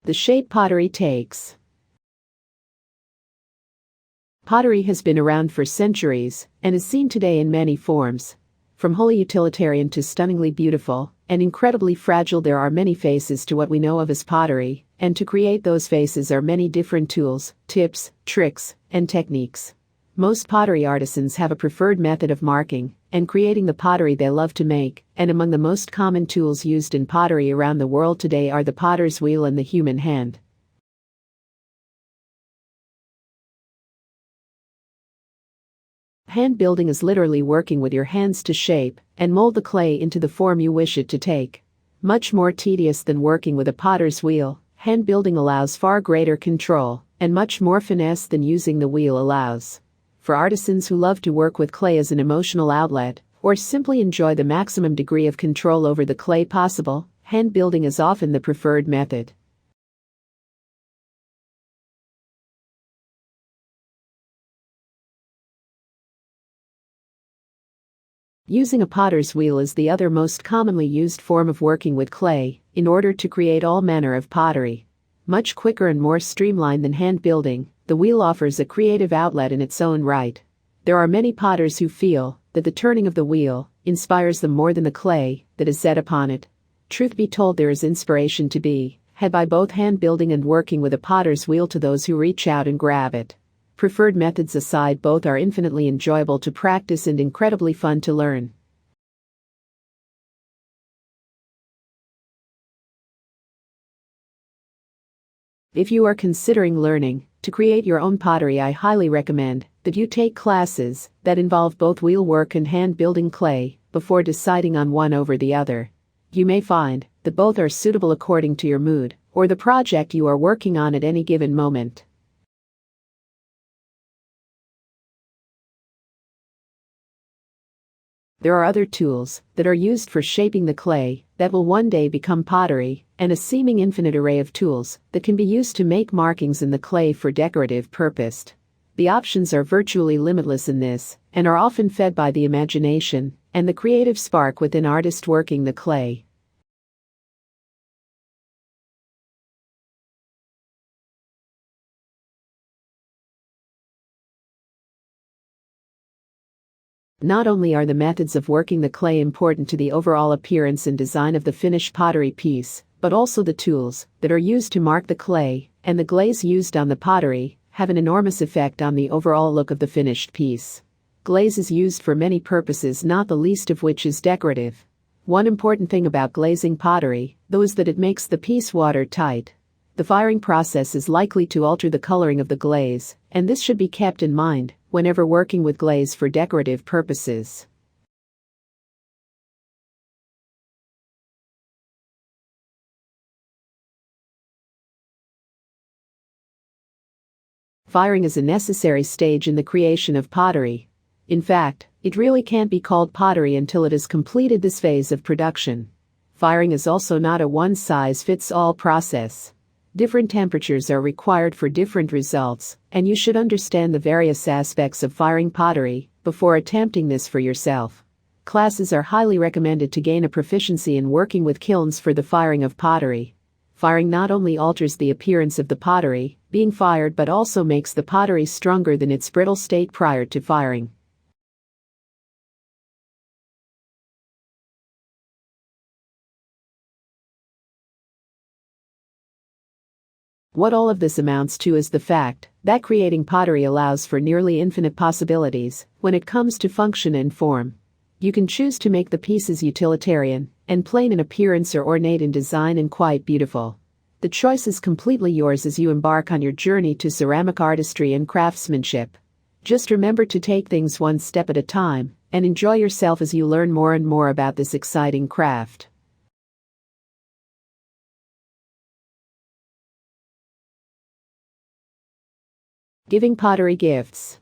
The shape pottery takes. Pottery has been around for centuries and is seen today in many forms. From wholly utilitarian to stunningly beautiful and incredibly fragile, there are many faces to what we know of as pottery, and to create those faces are many different tools, tips, tricks, and techniques. Most pottery artisans have a preferred method of marking and creating the pottery they love to make, and among the most common tools used in pottery around the world today are the potter's wheel and the human hand. Hand building is literally working with your hands to shape and mold the clay into the form you wish it to take. Much more tedious than working with a potter's wheel, hand building allows far greater control and much more finesse than using the wheel allows. For artisans who love to work with clay as an emotional outlet, or simply enjoy the maximum degree of control over the clay possible, hand building is often the preferred method. Using a potter's wheel is the other most commonly used form of working with clay, in order to create all manner of pottery. Much quicker and more streamlined than hand building, the wheel offers a creative outlet in its own right. There are many potters who feel that the turning of the wheel inspires them more than the clay that is set upon it. Truth be told, there is inspiration to be had by both hand building and working with a potter's wheel to those who reach out and grab it. Preferred methods aside, both are infinitely enjoyable to practice and incredibly fun to learn. If you are considering learning to create your own pottery, I highly recommend that you take classes that involve both wheel work and hand building clay before deciding on one over the other. You may find that both are suitable according to your mood or the project you are working on at any given moment. There are other tools that are used for shaping the clay that will one day become pottery, and a seeming infinite array of tools that can be used to make markings in the clay for decorative purpose. The options are virtually limitless in this, and are often fed by the imagination and the creative spark within artists working the clay. Not only are the methods of working the clay important to the overall appearance and design of the finished pottery piece, but also the tools that are used to mark the clay and the glaze used on the pottery have an enormous effect on the overall look of the finished piece. Glaze is used for many purposes, not the least of which is decorative. One important thing about glazing pottery, though, is that it makes the piece watertight. The firing process is likely to alter the coloring of the glaze, and this should be kept in mind whenever working with glaze for decorative purposes. Firing is a necessary stage in the creation of pottery. In fact, it really can't be called pottery until it has completed this phase of production. Firing is also not a one-size-fits-all process. Different temperatures are required for different results, and you should understand the various aspects of firing pottery before attempting this for yourself. Classes are highly recommended to gain a proficiency in working with kilns for the firing of pottery. Firing not only alters the appearance of the pottery being fired, but also makes the pottery stronger than its brittle state prior to firing. What all of this amounts to is the fact that creating pottery allows for nearly infinite possibilities when it comes to function and form. You can choose to make the pieces utilitarian and plain in appearance, or ornate in design and quite beautiful. The choice is completely yours as you embark on your journey to ceramic artistry and craftsmanship. Just remember to take things one step at a time and enjoy yourself as you learn more and more about this exciting craft. Giving pottery gifts.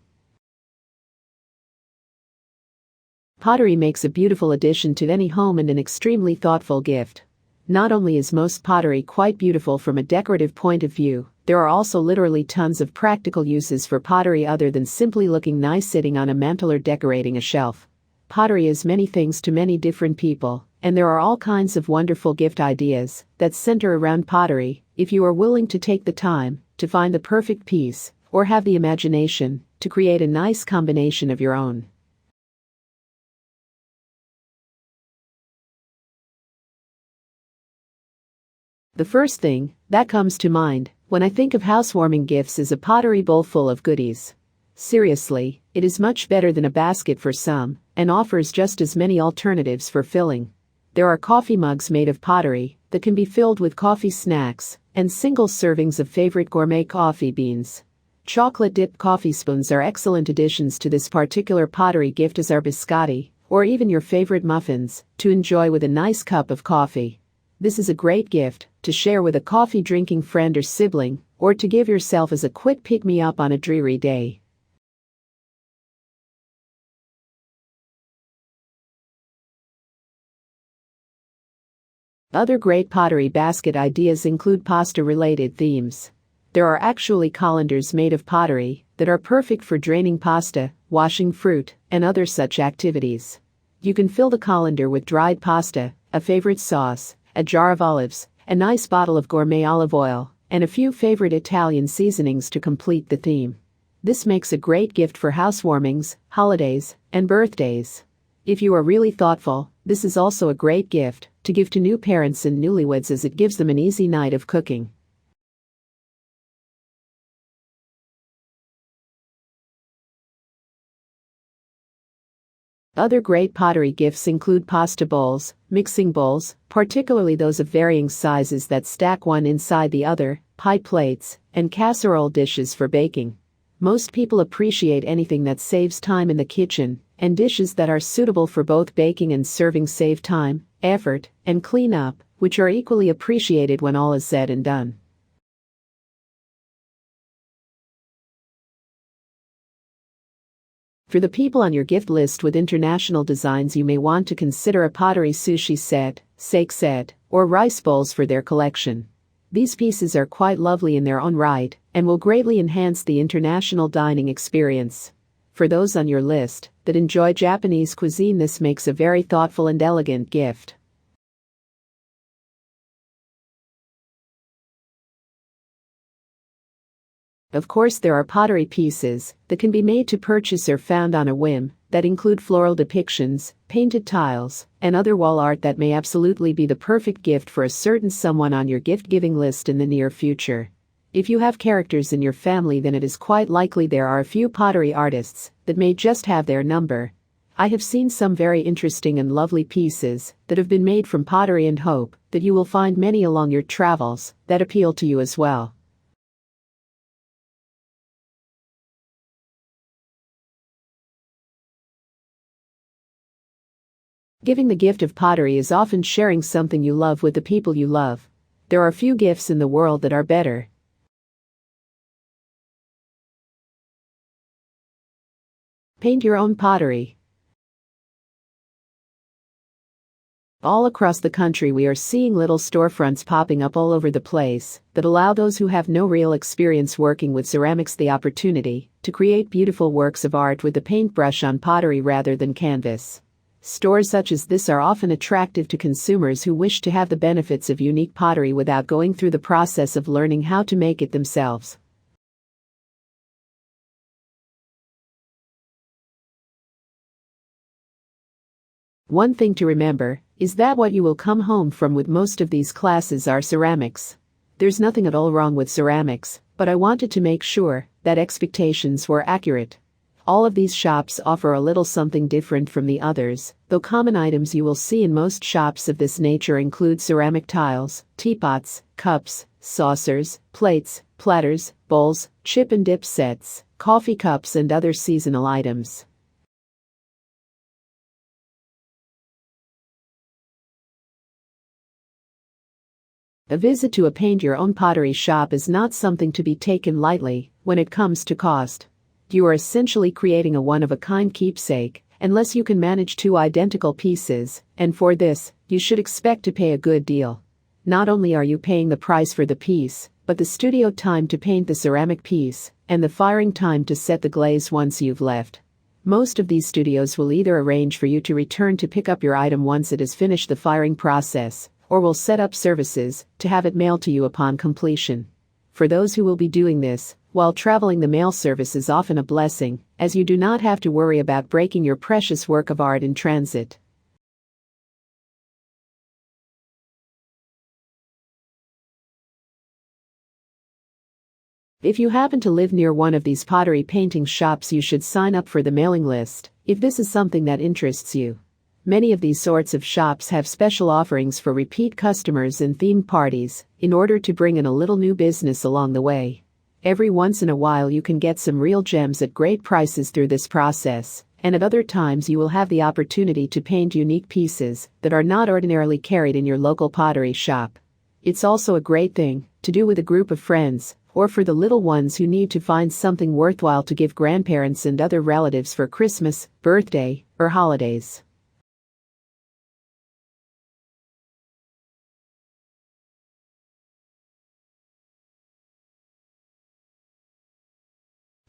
Pottery makes a beautiful addition to any home and an extremely thoughtful gift. Not only is most pottery quite beautiful from a decorative point of view, there are also literally tons of practical uses for pottery other than simply looking nice sitting on a mantel or decorating a shelf. pottery is many things to many different people, and there are all kinds of wonderful gift ideas that center around pottery if you are willing to take the time to find the perfect piece or have the imagination to create a nice combination of your own. The first thing that comes to mind when I think of housewarming gifts is a pottery bowl full of goodies. Seriously, it is much better than a basket for some, and offers just as many alternatives for filling. There are coffee mugs made of pottery that can be filled with coffee snacks, and single servings of favorite gourmet coffee beans. Chocolate-dipped coffee spoons are excellent additions to this particular pottery gift, as are biscotti, or even your favorite muffins, to enjoy with a nice cup of coffee. This is a great gift to share with a coffee-drinking friend or sibling, or to give yourself as a quick pick-me-up on a dreary day. Other great pottery basket ideas include pasta-related themes. There are actually colanders made of pottery that are perfect for draining pasta, washing fruit, and other such activities. You can fill the colander with dried pasta, a favorite sauce, a jar of olives, a nice bottle of gourmet olive oil, and a few favorite Italian seasonings to complete the theme. This makes a great gift for housewarmings, holidays, and birthdays. If you are really thoughtful, this is also a great gift to give to new parents and newlyweds, as it gives them an easy night of cooking. Other great pottery gifts include pasta bowls, mixing bowls, particularly those of varying sizes that stack one inside the other, pie plates, and casserole dishes for baking. Most people appreciate anything that saves time in the kitchen, and dishes that are suitable for both baking and serving save time, effort, and cleanup, which are equally appreciated when all is said and done. For the people on your gift list with international designs, you may want to consider a pottery sushi set, sake set, or rice bowls for their collection. These pieces are quite lovely in their own right and will greatly enhance the international dining experience. For those on your list that enjoy Japanese cuisine, this makes a very thoughtful and elegant gift. Of course, there are pottery pieces that can be made to purchase or found on a whim that include floral depictions, painted tiles, and other wall art that may absolutely be the perfect gift for a certain someone on your gift-giving list in the near future. If you have characters in your family, then it is quite likely there are a few pottery artists that may just have their number. I have seen some very interesting and lovely pieces that have been made from pottery, and hope that you will find many along your travels that appeal to you as well. Giving the gift of pottery is often sharing something you love with the people you love. There are few gifts in the world that are better. Paint your own pottery. All across the country, we are seeing little storefronts popping up all over the place that allow those who have no real experience working with ceramics the opportunity to create beautiful works of art with the paintbrush on pottery rather than canvas. Stores such as this are often attractive to consumers who wish to have the benefits of unique pottery without going through the process of learning how to make it themselves. One thing to remember is that what you will come home from with most of these classes are ceramics. There's nothing at all wrong with ceramics, but I wanted to make sure that expectations were accurate. All of these shops offer a little something different from the others, though common items you will see in most shops of this nature include ceramic tiles, teapots, cups, saucers, plates, platters, bowls, chip and dip sets, coffee cups, and other seasonal items. A visit to a paint-your-own pottery shop is not something to be taken lightly when it comes to cost. You are essentially creating a one-of-a-kind keepsake, unless you can manage two identical pieces, and for this, you should expect to pay a good deal. Not only are you paying the price for the piece, but the studio time to paint the ceramic piece, and the firing time to set the glaze once you've left. Most of these studios will either arrange for you to return to pick up your item once it has finished the firing process, or will set up services to have it mailed to you upon completion. For those who will be doing this, while traveling, the mail service is often a blessing, as you do not have to worry about breaking your precious work of art in transit. If you happen to live near one of these pottery painting shops, you should sign up for the mailing list, if this is something that interests you. Many of these sorts of shops have special offerings for repeat customers and themed parties, in order to bring in a little new business along the way. Every once in a while you can get some real gems at great prices through this process, and at other times you will have the opportunity to paint unique pieces that are not ordinarily carried in your local pottery shop. It's also a great thing to do with a group of friends, or for the little ones who need to find something worthwhile to give grandparents and other relatives for Christmas, birthday, or holidays.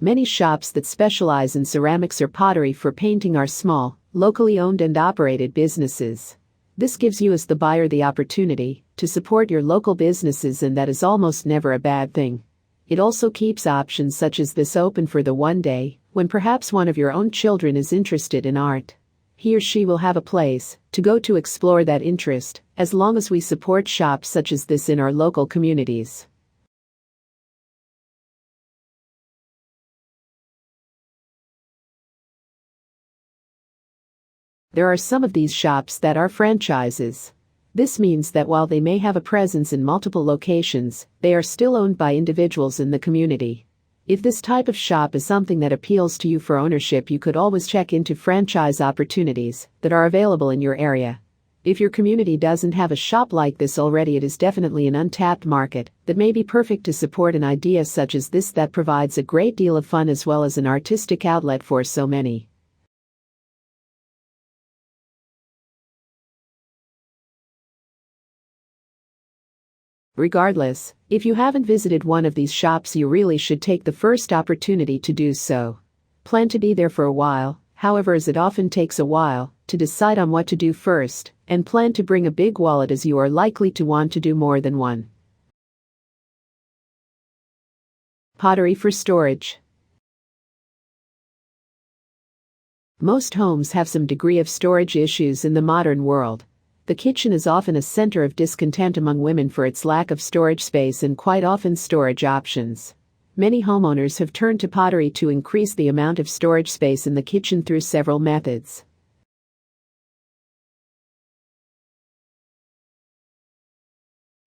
Many shops that specialize in ceramics or pottery for painting are small, locally owned and operated businesses. This gives you as the buyer the opportunity to support your local businesses, and that is almost never a bad thing. It also keeps options such as this open for the one day when perhaps one of your own children is interested in art. He or she will have a place to go to explore that interest, as long as we support shops such as this in our local communities. There are some of these shops that are franchises. This means that while they may have a presence in multiple locations, they are still owned by individuals in the community. If this type of shop is something that appeals to you for ownership, you could always check into franchise opportunities that are available in your area. If your community doesn't have a shop like this already, it is definitely an untapped market that may be perfect to support an idea such as this that provides a great deal of fun as well as an artistic outlet for so many. Regardless, if you haven't visited one of these shops, you really should take the first opportunity to do so. Plan to be there for a while, however, as it often takes a while to decide on what to do first, and plan to bring a big wallet as you are likely to want to do more than one. Pottery for storage. Most homes have some degree of storage issues in the modern world. The kitchen is often a center of discontent among women for its lack of storage space and quite often storage options. Many homeowners have turned to pottery to increase the amount of storage space in the kitchen through several methods.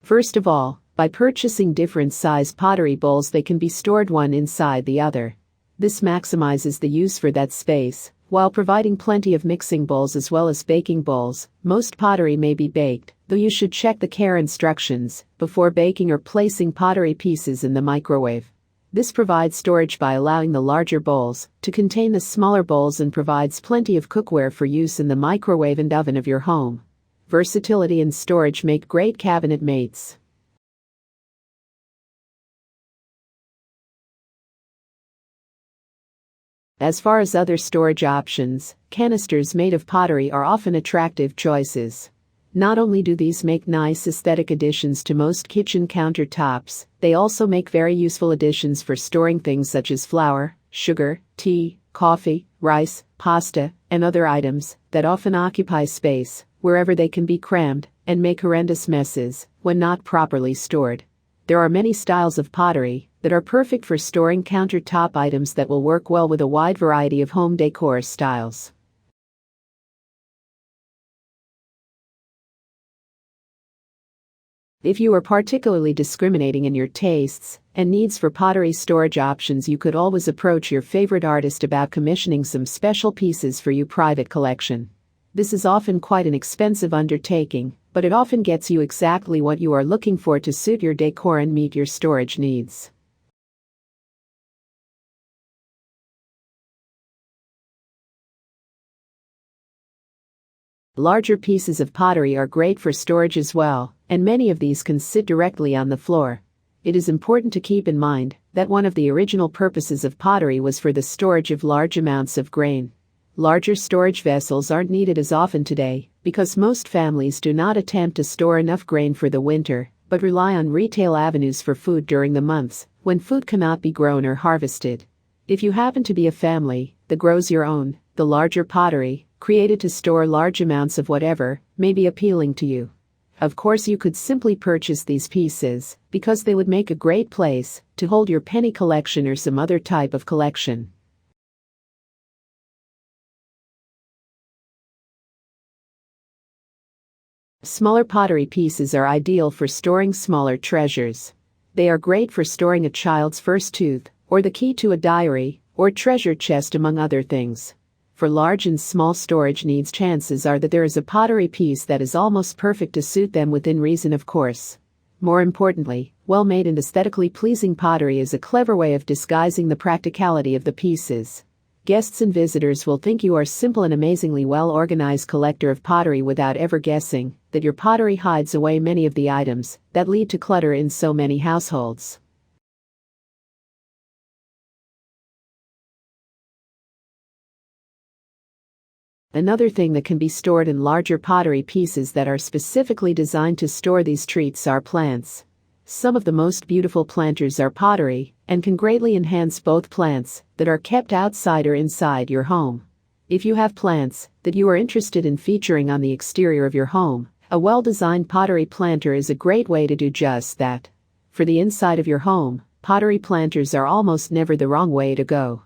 First of all, by purchasing different size pottery bowls, they can be stored one inside the other. This maximizes the use for that space, while providing plenty of mixing bowls as well as baking bowls. Most pottery may be baked, though you should check the care instructions before baking or placing pottery pieces in the microwave. This provides storage by allowing the larger bowls to contain the smaller bowls and provides plenty of cookware for use in the microwave and oven of your home. Versatility and storage make great cabinet mates. As far as other storage options, canisters made of pottery are often attractive choices. Not only do these make nice aesthetic additions to most kitchen countertops, they also make very useful additions for storing things such as flour, sugar, tea, coffee, rice, pasta, and other items that often occupy space wherever they can be crammed and make horrendous messes when not properly stored. There are many styles of pottery that are perfect for storing countertop items that will work well with a wide variety of home decor styles. If you are particularly discriminating in your tastes and needs for pottery storage options, you could always approach your favorite artist about commissioning some special pieces for your private collection. This is often quite an expensive undertaking, but it often gets you exactly what you are looking for to suit your decor and meet your storage needs. Larger pieces of pottery are great for storage as well, and many of these can sit directly on the floor. It is important to keep in mind that one of the original purposes of pottery was for the storage of large amounts of grain. Larger storage vessels aren't needed as often today because most families do not attempt to store enough grain for the winter, but rely on retail avenues for food during the months when food cannot be grown or harvested. If you happen to be a family that grows your own, the larger pottery, created to store large amounts of whatever, may be appealing to you. Of course, you could simply purchase these pieces because they would make a great place to hold your penny collection or some other type of collection. Smaller pottery pieces are ideal for storing smaller treasures. They are great for storing a child's first tooth, or the key to a diary, or treasure chest, among other things. For large and small storage needs, chances are that there is a pottery piece that is almost perfect to suit them, within reason, of course. More importantly, well-made and aesthetically pleasing pottery is a clever way of disguising the practicality of the pieces. Guests and visitors will think you are a simple and amazingly well-organized collector of pottery without ever guessing that your pottery hides away many of the items that lead to clutter in so many households. Another thing that can be stored in larger pottery pieces that are specifically designed to store these treats are plants. Some of the most beautiful planters are pottery and can greatly enhance both plants that are kept outside or inside your home. If you have plants that you are interested in featuring on the exterior of your home, a well-designed pottery planter is a great way to do just that. For the inside of your home, pottery planters are almost never the wrong way to go.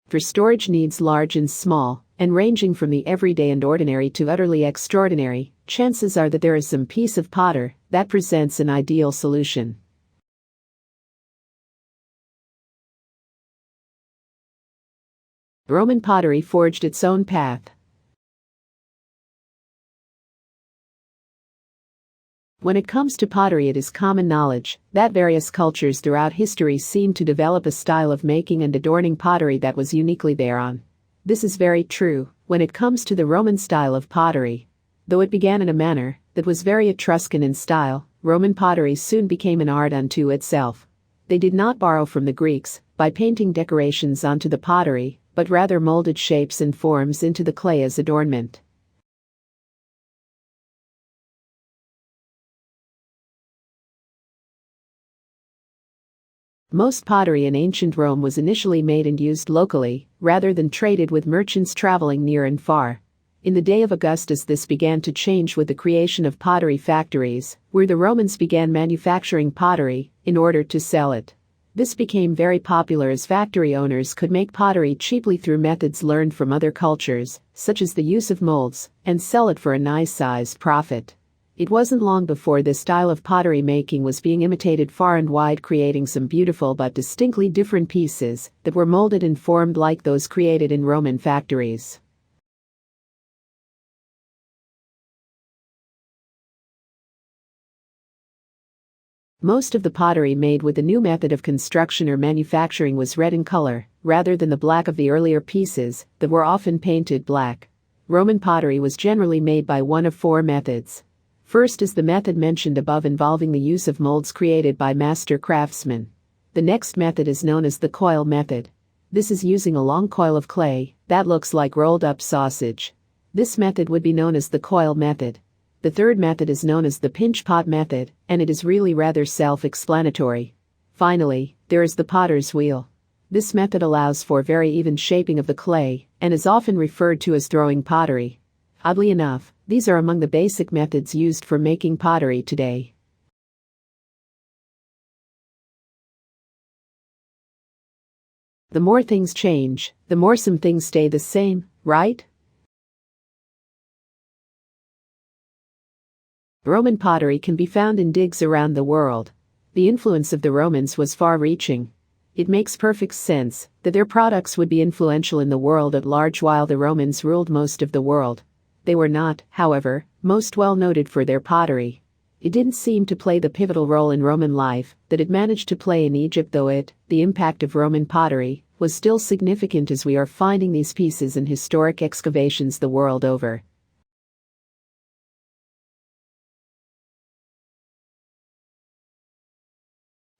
For storage needs large and small, and ranging from the everyday and ordinary to utterly extraordinary, chances are that there is some piece of pottery that presents an ideal solution. Roman pottery forged its own path. When it comes to pottery, it is common knowledge that various cultures throughout history seem to develop a style of making and adorning pottery that was uniquely their own. This is very true when it comes to the Roman style of pottery. Though it began in a manner that was very Etruscan in style, Roman pottery soon became an art unto itself. They did not borrow from the Greeks by painting decorations onto the pottery, but rather molded shapes and forms into the clay as adornment. Most pottery in ancient Rome was initially made and used locally, rather than traded with merchants traveling near and far. In the day of Augustus, this began to change with the creation of pottery factories, where the Romans began manufacturing pottery in order to sell it. This became very popular as factory owners could make pottery cheaply through methods learned from other cultures, such as the use of molds, and sell it for a nice-sized profit. It wasn't long before this style of pottery making was being imitated far and wide, creating some beautiful but distinctly different pieces that were molded and formed like those created in Roman factories. Most of the pottery made with the new method of construction or manufacturing was red in color, rather than the black of the earlier pieces that were often painted black. Roman pottery was generally made by one of four methods. First is the method mentioned above, involving the use of molds created by master craftsmen. The next method is known as the coil method. This is using a long coil of clay that looks like rolled up sausage. This method would be known as the coil method. The third method is known as the pinch pot method, and it is really rather self-explanatory. Finally, there is the potter's wheel. This method allows for very even shaping of the clay and is often referred to as throwing pottery. Oddly enough, these are among the basic methods used for making pottery today. The more things change, the more some things stay the same, right? Roman pottery can be found in digs around the world. The influence of the Romans was far-reaching. It makes perfect sense that their products would be influential in the world at large while the Romans ruled most of the world. They were not, however, most well noted for their pottery. It didn't seem to play the pivotal role in Roman life that it managed to play in Egypt, though the impact of Roman pottery, was still significant, as we are finding these pieces in historic excavations the world over.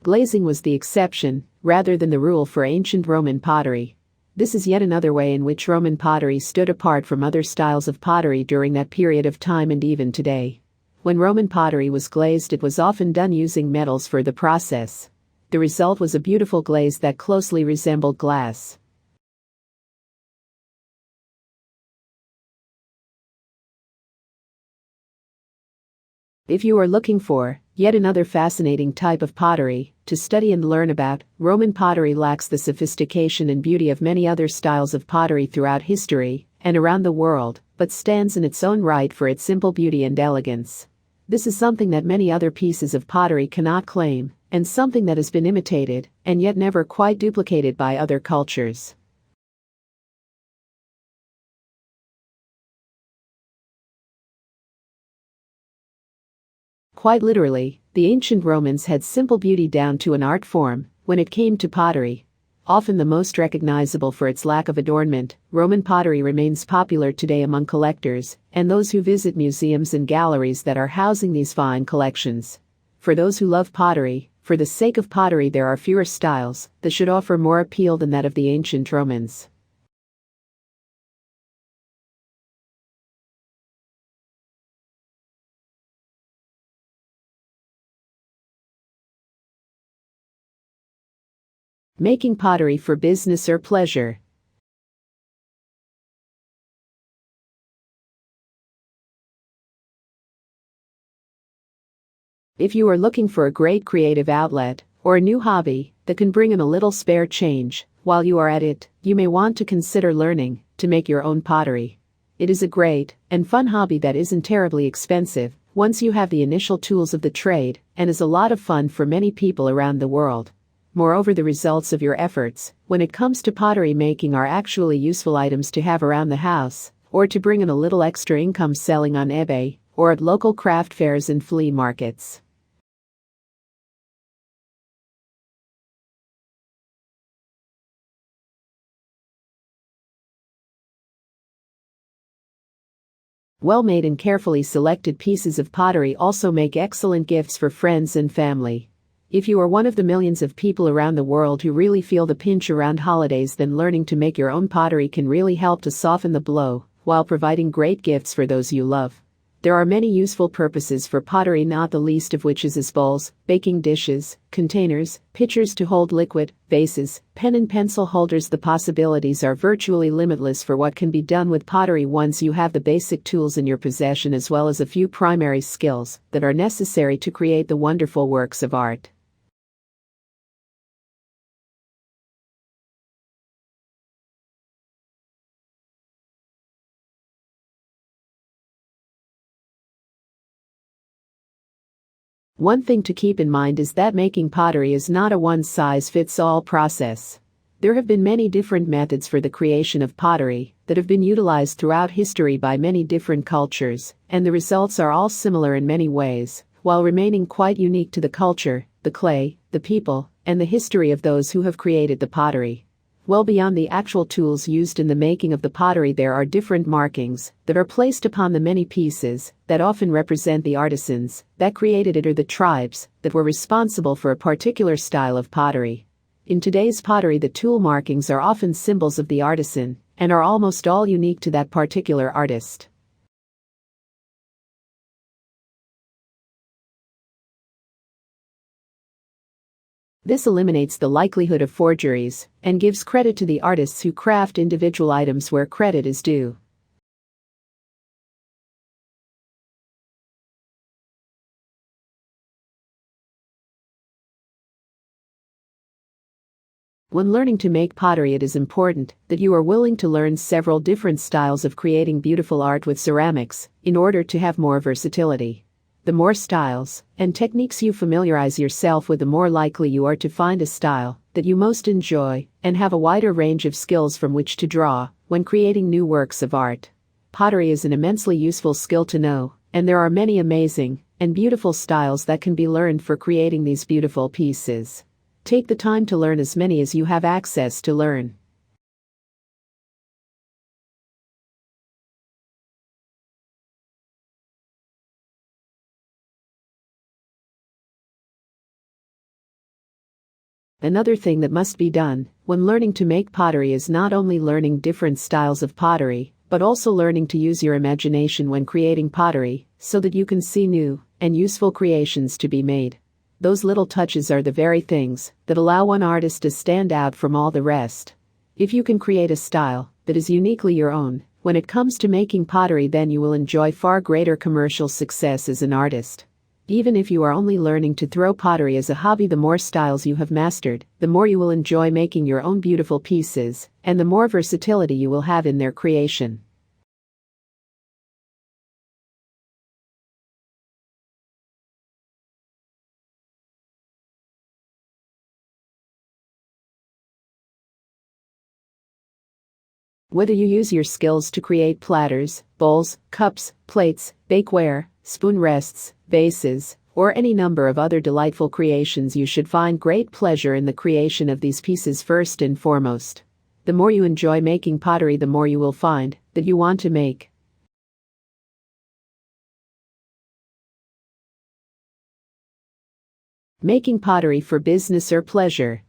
Glazing was the exception, rather than the rule for ancient Roman pottery. This is yet another way in which Roman pottery stood apart from other styles of pottery during that period of time and even today. When Roman pottery was glazed, it was often done using metals for the process. The result was a beautiful glaze that closely resembled glass. If you are looking for yet another fascinating type of pottery to study and learn about, Roman pottery lacks the sophistication and beauty of many other styles of pottery throughout history and around the world, but stands in its own right for its simple beauty and elegance. This is something that many other pieces of pottery cannot claim, and something that has been imitated and yet never quite duplicated by other cultures. Quite literally, the ancient Romans had simple beauty down to an art form. When it came to pottery, often the most recognizable for its lack of adornment, Roman pottery remains popular today among collectors and those who visit museums and galleries that are housing these fine collections. For those who love pottery, for the sake of pottery, there are fewer styles that should offer more appeal than that of the ancient Romans. Making pottery for business or pleasure. If you are looking for a great creative outlet or a new hobby that can bring in a little spare change while you are at it, you may want to consider learning to make your own pottery. It is a great and fun hobby that isn't terribly expensive once you have the initial tools of the trade, and is a lot of fun for many people around the world. Moreover, the results of your efforts when it comes to pottery making are actually useful items to have around the house, or to bring in a little extra income selling on eBay or at local craft fairs and flea markets. Well-made and carefully selected pieces of pottery also make excellent gifts for friends and family. If you are one of the millions of people around the world who really feel the pinch around holidays, then learning to make your own pottery can really help to soften the blow while providing great gifts for those you love. There are many useful purposes for pottery, not the least of which is as bowls, baking dishes, containers, pitchers to hold liquid, vases, pen and pencil holders. The possibilities are virtually limitless for what can be done with pottery once you have the basic tools in your possession, as well as a few primary skills that are necessary to create the wonderful works of art. One thing to keep in mind is that making pottery is not a one-size-fits-all process. There have been many different methods for the creation of pottery that have been utilized throughout history by many different cultures, and the results are all similar in many ways, while remaining quite unique to the culture, the clay, the people, and the history of those who have created the pottery. Well beyond the actual tools used in the making of the pottery, there are different markings that are placed upon the many pieces that often represent the artisans that created it or the tribes that were responsible for a particular style of pottery. In today's pottery, the tool markings are often symbols of the artisan and are almost all unique to that particular artist. This eliminates the likelihood of forgeries and gives credit to the artists who craft individual items where credit is due. When learning to make pottery, it is important that you are willing to learn several different styles of creating beautiful art with ceramics in order to have more versatility. The more styles and techniques you familiarize yourself with, the more likely you are to find a style that you most enjoy and have a wider range of skills from which to draw when creating new works of art. Pottery is an immensely useful skill to know, and there are many amazing and beautiful styles that can be learned for creating these beautiful pieces. Take the time to learn as many as you have access to learn. Another thing that must be done when learning to make pottery is not only learning different styles of pottery, but also learning to use your imagination when creating pottery so that you can see new and useful creations to be made. Those little touches are the very things that allow one artist to stand out from all the rest. If you can create a style that is uniquely your own when it comes to making pottery, then you will enjoy far greater commercial success as an artist. Even if you are only learning to throw pottery as a hobby, the more styles you have mastered, the more you will enjoy making your own beautiful pieces, and the more versatility you will have in their creation. Whether you use your skills to create platters, bowls, cups, plates, bakeware, spoon rests, vases, or any number of other delightful creations, you should find great pleasure in the creation of these pieces first and foremost. The more you enjoy making pottery, the more you will find that you want to make. Making pottery for business or pleasure.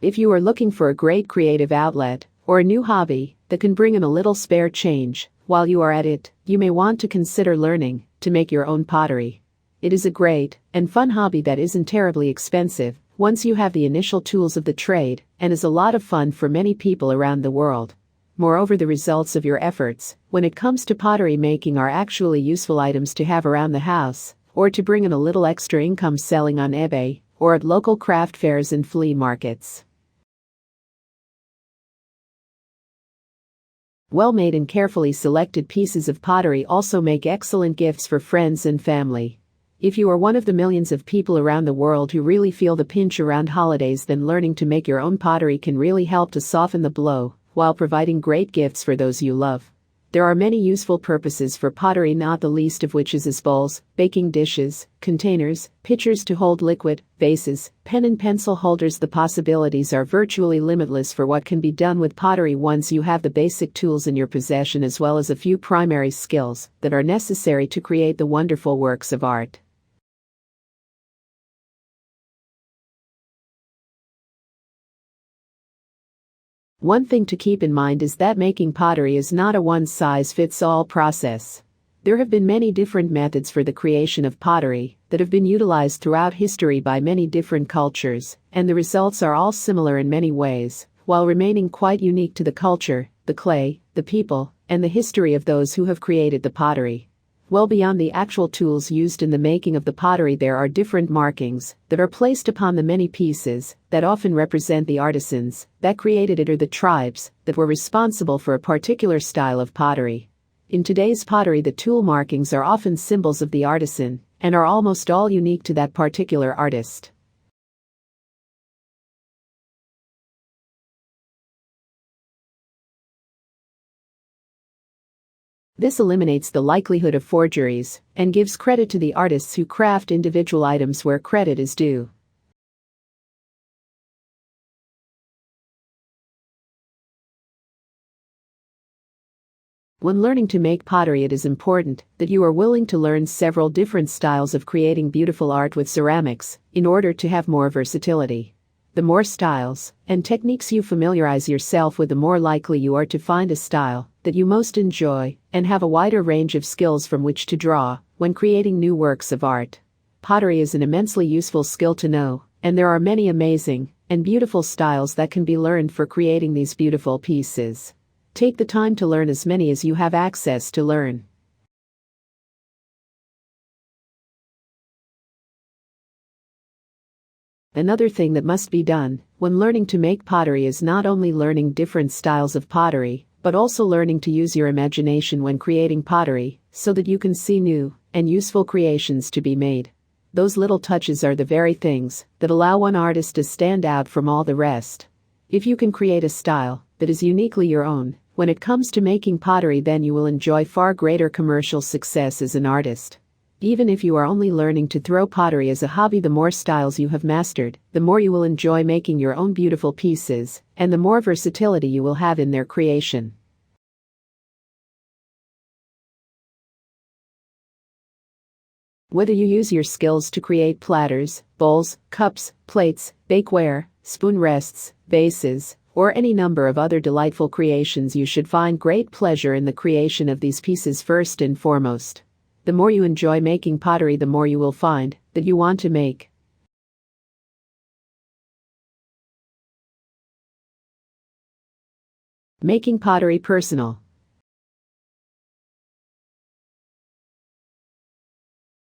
If you are looking for a great creative outlet or a new hobby that can bring in a little spare change while you are at it, you may want to consider learning to make your own pottery. It is a great and fun hobby that isn't terribly expensive once you have the initial tools of the trade, and is a lot of fun for many people around the world. Moreover, the results of your efforts when it comes to pottery making are actually useful items to have around the house, or to bring in a little extra income selling on eBay or at local craft fairs and flea markets. Well-made and carefully selected pieces of pottery also make excellent gifts for friends and family. If you are one of the millions of people around the world who really feel the pinch around holidays, then learning to make your own pottery can really help to soften the blow while providing great gifts for those you love. There are many useful purposes for pottery, not the least of which is as bowls, baking dishes, containers, pitchers to hold liquid, vases, pen and pencil holders. The possibilities are virtually limitless for what can be done with pottery once you have the basic tools in your possession, as well as a few primary skills that are necessary to create the wonderful works of art. One thing to keep in mind is that making pottery is not a one-size-fits-all process. There have been many different methods for the creation of pottery that have been utilized throughout history by many different cultures, and the results are all similar in many ways, while remaining quite unique to the culture, the clay, the people, and the history of those who have created the pottery. Well beyond the actual tools used in the making of the pottery, there are different markings that are placed upon the many pieces that often represent the artisans that created it or the tribes that were responsible for a particular style of pottery. In today's pottery, the tool markings are often symbols of the artisan and are almost all unique to that particular artist. This eliminates the likelihood of forgeries and gives credit to the artists who craft individual items where credit is due. When learning to make pottery, it is important that you are willing to learn several different styles of creating beautiful art with ceramics in order to have more versatility. The more styles and techniques you familiarize yourself with, the more likely you are to find a style that you most enjoy and have a wider range of skills from which to draw when creating new works of art. Pottery is an immensely useful skill to know, and there are many amazing and beautiful styles that can be learned for creating these beautiful pieces. Take the time to learn as many as you have access to learn. Another thing that must be done when learning to make pottery is not only learning different styles of pottery, but also learning to use your imagination when creating pottery so that you can see new and useful creations to be made. Those little touches are the very things that allow one artist to stand out from all the rest. If you can create a style that is uniquely your own when it comes to making pottery, then you will enjoy far greater commercial success as an artist. Even if you are only learning to throw pottery as a hobby, the more styles you have mastered, the more you will enjoy making your own beautiful pieces, and the more versatility you will have in their creation. Whether you use your skills to create platters, bowls, cups, plates, bakeware, spoon rests, vases, or any number of other delightful creations, you should find great pleasure in the creation of these pieces first and foremost. The more you enjoy making pottery, the more you will find that you want to make. Making pottery personal.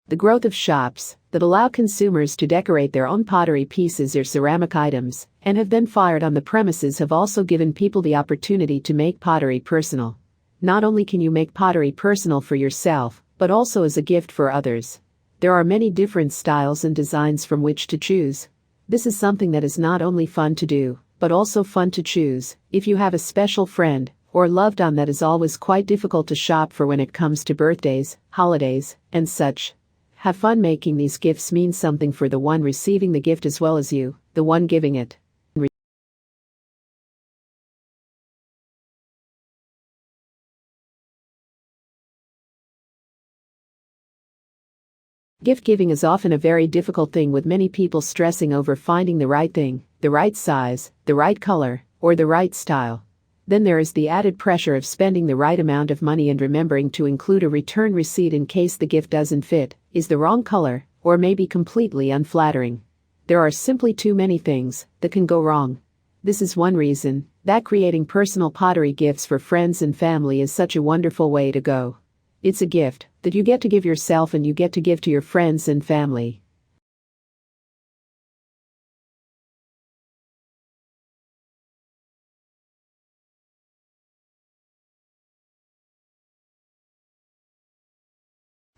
The growth of shops that allow consumers to decorate their own pottery pieces or ceramic items and have been fired on the premises have also given people the opportunity to make pottery personal. Not only can you make pottery personal for yourself, but also as a gift for others. There are many different styles and designs from which to choose. This is something that is not only fun to do, but also fun to choose. If you have a special friend or loved one that is always quite difficult to shop for when it comes to birthdays, holidays, and such, have fun making these gifts. Mean something for the one receiving the gift as well as you, the one giving it. Gift giving is often a very difficult thing, with many people stressing over finding the right thing, the right size, the right color, or the right style. Then there is the added pressure of spending the right amount of money and remembering to include a return receipt in case the gift doesn't fit, is the wrong color, or may be completely unflattering. There are simply too many things that can go wrong. This is one reason that creating personal pottery gifts for friends and family is such a wonderful way to go. It's a gift that you get to give yourself and you get to give to your friends and family.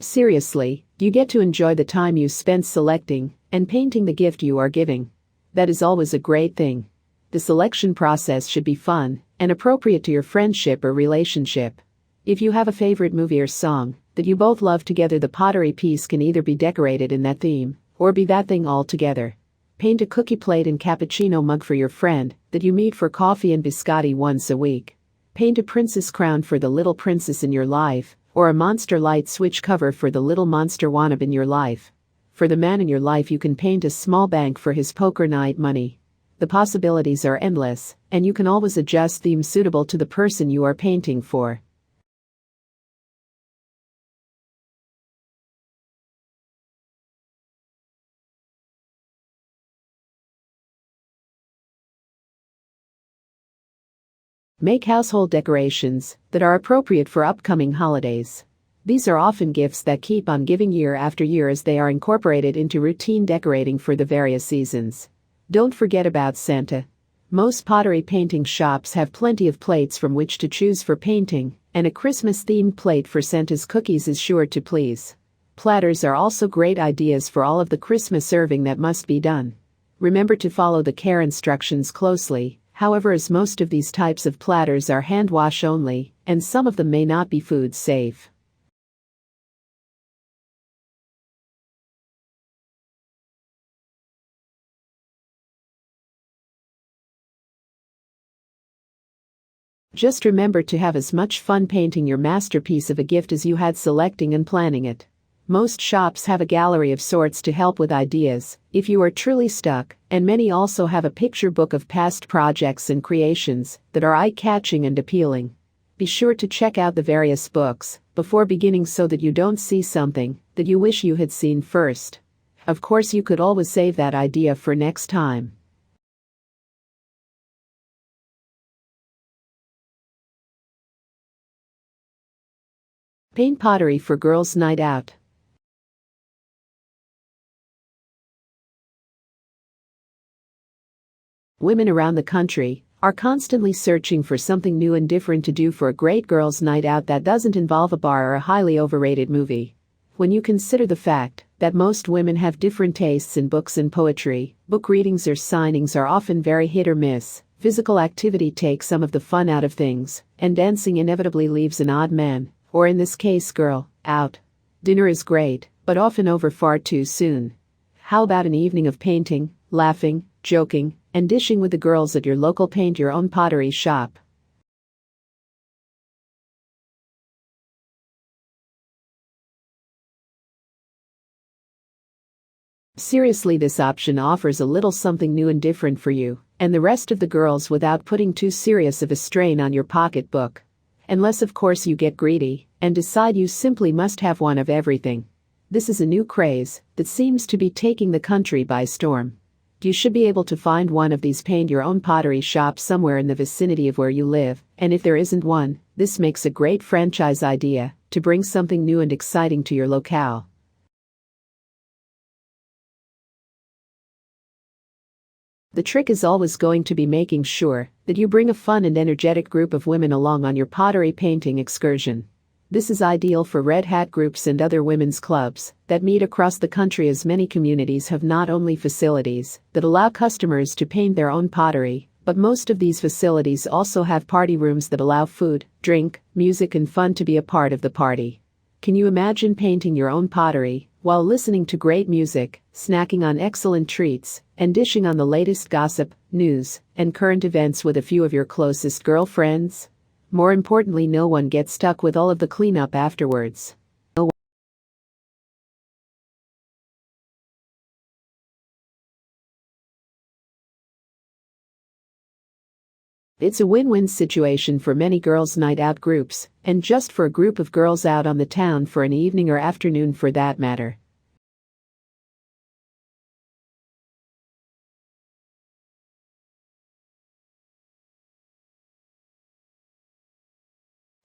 Seriously, you get to enjoy the time you spend selecting and painting the gift you are giving. That is always a great thing. The selection process should be fun and appropriate to your friendship or relationship. If you have a favorite movie or song that you both love together, the pottery piece can either be decorated in that theme or be that thing altogether. Paint a cookie plate and cappuccino mug for your friend that you meet for coffee and biscotti once a week. Paint a princess crown for the little princess in your life, or a monster light switch cover for the little monster wannabe in your life. For the man in your life, you can paint a small bank for his poker night money. The possibilities are endless, and you can always adjust themes suitable to the person you are painting for. Make household decorations that are appropriate for upcoming holidays. These are often gifts that keep on giving year after year as they are incorporated into routine decorating for the various seasons. Don't forget about Santa. Most pottery painting shops have plenty of plates from which to choose for painting, and a Christmas-themed plate for Santa's cookies is sure to please. Platters are also great ideas for all of the Christmas serving that must be done. Remember to follow the care instructions closely. However, as most of these types of platters are hand wash only, and some of them may not be food safe. Just remember to have as much fun painting your masterpiece of a gift as you had selecting and planning it. Most shops have a gallery of sorts to help with ideas if you are truly stuck, and many also have a picture book of past projects and creations that are eye-catching and appealing. Be sure to check out the various books before beginning so that you don't see something that you wish you had seen first. Of course, you could always save that idea for next time. Paint pottery for girls' night out. Women around the country are constantly searching for something new and different to do for a great girls' night out that doesn't involve a bar or a highly overrated movie. When you consider the fact that most women have different tastes in books and poetry, book readings or signings are often very hit or miss. Physical activity takes some of the fun out of things, and dancing inevitably leaves an odd man, or in this case girl, out. Dinner is great, but often over far too soon. How about an evening of painting, laughing, joking, and dishing with the girls at your local paint-your-own pottery shop? Seriously, this option offers a little something new and different for you and the rest of the girls without putting too serious of a strain on your pocketbook. Unless of course you get greedy and decide you simply must have one of everything. This is a new craze that seems to be taking the country by storm. You should be able to find one of these paint-your-own pottery shops somewhere in the vicinity of where you live, and if there isn't one, this makes a great franchise idea to bring something new and exciting to your locale. The trick is always going to be making sure that you bring a fun and energetic group of women along on your pottery painting excursion. This is ideal for red hat groups and other women's clubs that meet across the country, as many communities have not only facilities that allow customers to paint their own pottery, but most of these facilities also have party rooms that allow food, drink, music and fun to be a part of the party. Can you imagine painting your own pottery while listening to great music, snacking on excellent treats, and dishing on the latest gossip, news, and current events with a few of your closest girlfriends? More importantly, no one gets stuck with all of the cleanup afterwards. It's a win-win situation for many girls' night out groups, and just for a group of girls out on the town for an evening or afternoon for that matter.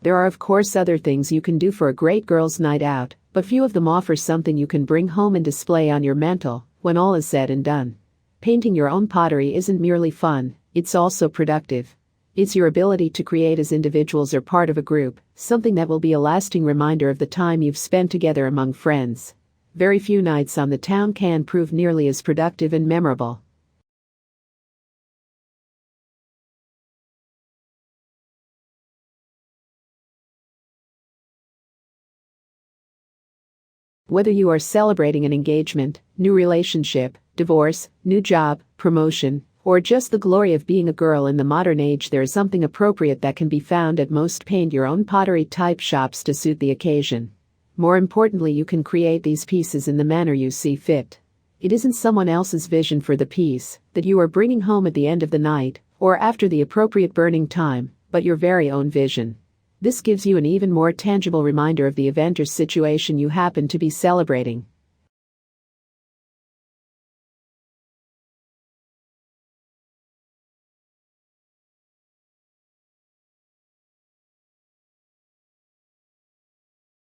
There are of course other things you can do for a great girls' night out, but few of them offer something you can bring home and display on your mantel when all is said and done. Painting your own pottery isn't merely fun, it's also productive. It's your ability to create as individuals or part of a group, something that will be a lasting reminder of the time you've spent together among friends. Very few nights on the town can prove nearly as productive and memorable. Whether you are celebrating an engagement, new relationship, divorce, new job, promotion, or just the glory of being a girl in the modern age, there is something appropriate that can be found at most paint-your-own pottery type shops to suit the occasion. More importantly, you can create these pieces in the manner you see fit. It isn't someone else's vision for the piece that you are bringing home at the end of the night or after the appropriate burning time, but your very own vision. This gives you an even more tangible reminder of the event or situation you happen to be celebrating.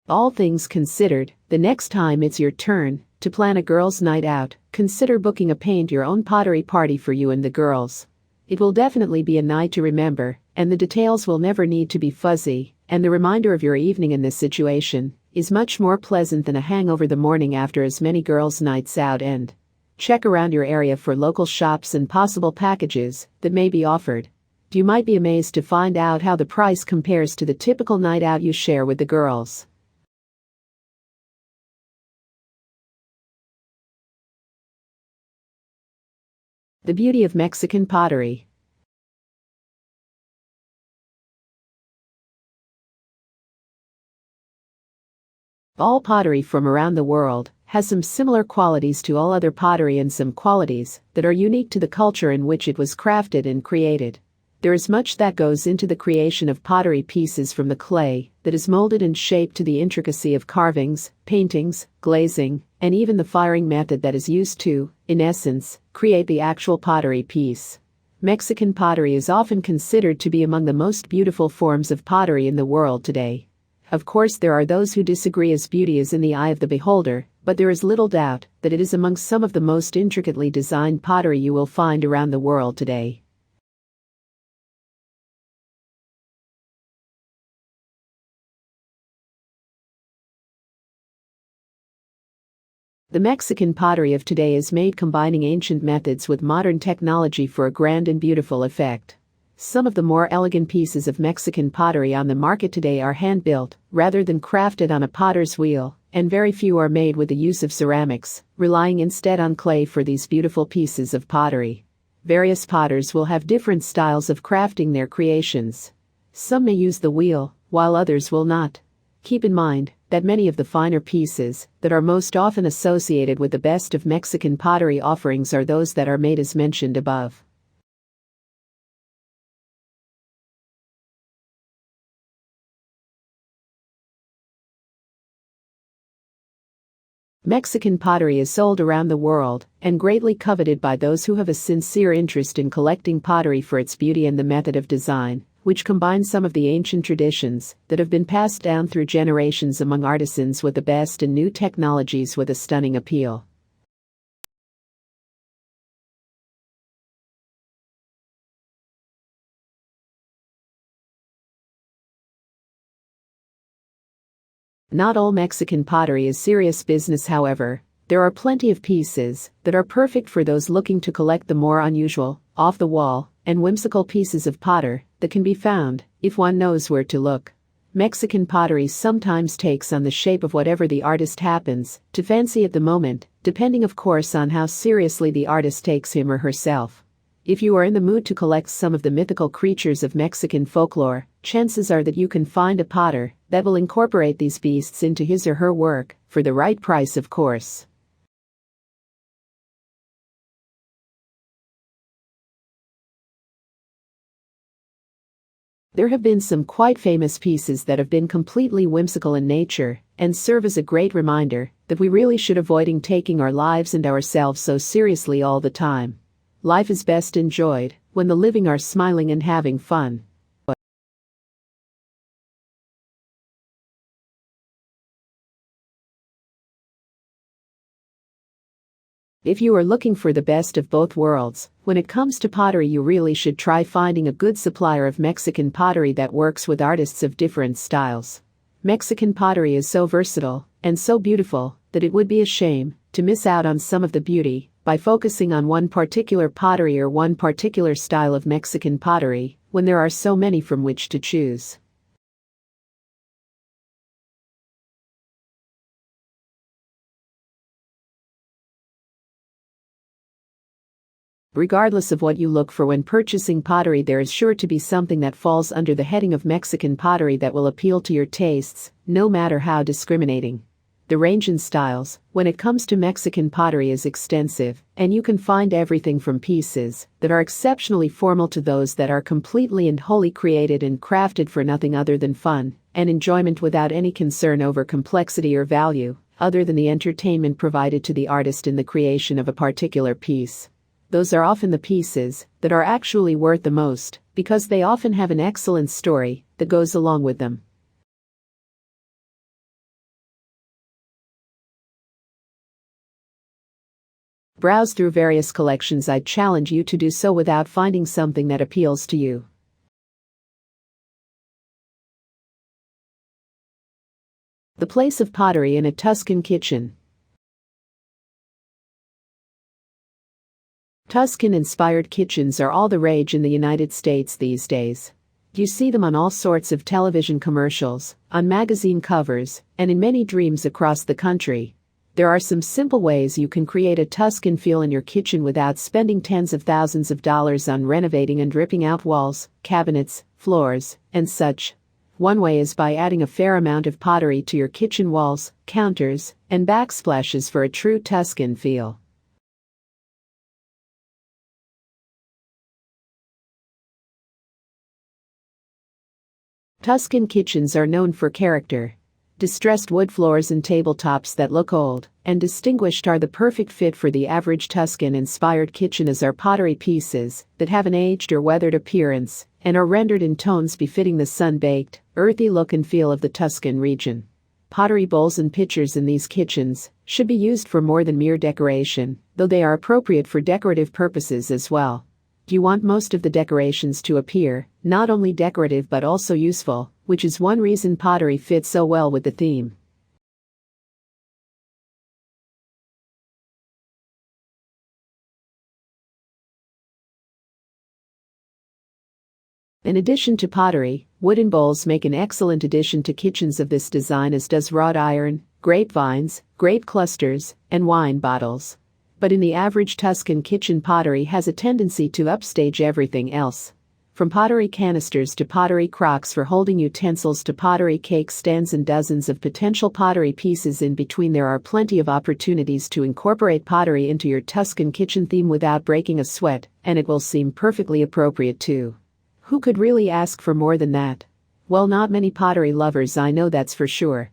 All things considered, the next time it's your turn to plan a girls' night out, consider booking a paint-your-own pottery party for you and the girls. It will definitely be a night to remember, and the details will never need to be fuzzy, and the reminder of your evening in this situation is much more pleasant than a hangover the morning after as many girls' nights out. And check around your area for local shops and possible packages that may be offered. You might be amazed to find out how the price compares to the typical night out you share with the girls. The beauty of Mexican pottery. All pottery from around the world has some similar qualities to all other pottery and some qualities that are unique to the culture in which it was crafted and created. There is much that goes into the creation of pottery pieces, from the clay that is molded and shaped to the intricacy of carvings, paintings, glazing, and even the firing method that is used to, in essence, create the actual pottery piece. Mexican pottery is often considered to be among the most beautiful forms of pottery in the world today. Of course, there are those who disagree, as beauty is in the eye of the beholder, but there is little doubt that it is among some of the most intricately designed pottery you will find around the world today. The Mexican pottery of today is made combining ancient methods with modern technology for a grand and beautiful effect. Some of the more elegant pieces of Mexican pottery on the market today are hand-built, rather than crafted on a potter's wheel, and very few are made with the use of ceramics, relying instead on clay for these beautiful pieces of pottery. Various potters will have different styles of crafting their creations. Some may use the wheel, while others will not. Keep in mind that many of the finer pieces that are most often associated with the best of Mexican pottery offerings are those that are made as mentioned above. Mexican pottery is sold around the world and greatly coveted by those who have a sincere interest in collecting pottery for its beauty and the method of design, which combines some of the ancient traditions that have been passed down through generations among artisans with the best and new technologies with a stunning appeal. Not all Mexican pottery is serious business, however. There are plenty of pieces that are perfect for those looking to collect the more unusual, off-the-wall, and whimsical pieces of potter that can be found if one knows where to look. Mexican pottery sometimes takes on the shape of whatever the artist happens to fancy at the moment, depending of course on how seriously the artist takes him or herself. If you are in the mood to collect some of the mythical creatures of Mexican folklore, chances are that you can find a potter that will incorporate these beasts into his or her work, for the right price of course. There have been some quite famous pieces that have been completely whimsical in nature and serve as a great reminder that we really should avoid taking our lives and ourselves so seriously all the time. Life is best enjoyed when the living are smiling and having fun. If you are looking for the best of both worlds, when it comes to pottery, you really should try finding a good supplier of Mexican pottery that works with artists of different styles. Mexican pottery is so versatile and so beautiful that it would be a shame to miss out on some of the beauty by focusing on one particular pottery or one particular style of Mexican pottery when there are so many from which to choose. Regardless of what you look for when purchasing pottery, there is sure to be something that falls under the heading of Mexican pottery that will appeal to your tastes, no matter how discriminating. The range in styles, when it comes to Mexican pottery, is extensive, and you can find everything from pieces that are exceptionally formal to those that are completely and wholly created and crafted for nothing other than fun and enjoyment without any concern over complexity or value, other than the entertainment provided to the artist in the creation of a particular piece. Those are often the pieces that are actually worth the most, because they often have an excellent story that goes along with them. Browse through various collections. I challenge you to do so without finding something that appeals to you. The place of pottery in a Tuscan kitchen. Tuscan-inspired kitchens are all the rage in the United States these days. You see them on all sorts of television commercials, on magazine covers, and in many dreams across the country. There are some simple ways you can create a Tuscan feel in your kitchen without spending tens of thousands of dollars on renovating and ripping out walls, cabinets, floors, and such. One way is by adding a fair amount of pottery to your kitchen walls, counters, and backsplashes for a true Tuscan feel. Tuscan kitchens are known for character. Distressed wood floors and tabletops that look old and distinguished are the perfect fit for the average Tuscan-inspired kitchen, as are pottery pieces that have an aged or weathered appearance and are rendered in tones befitting the sun-baked, earthy look and feel of the Tuscan region. Pottery bowls and pitchers in these kitchens should be used for more than mere decoration, though they are appropriate for decorative purposes as well. You want most of the decorations to appear not only decorative but also useful, which is one reason pottery fits so well with the theme. In addition to pottery, wooden bowls make an excellent addition to kitchens of this design, as does wrought iron, grapevines, grape clusters, and wine bottles. But in the average Tuscan kitchen, pottery has a tendency to upstage everything else. From pottery canisters to pottery crocks for holding utensils to pottery cake stands and dozens of potential pottery pieces in between, there are plenty of opportunities to incorporate pottery into your Tuscan kitchen theme without breaking a sweat, and it will seem perfectly appropriate too. Who could really ask for more than that? Well, not many pottery lovers, I know that's for sure.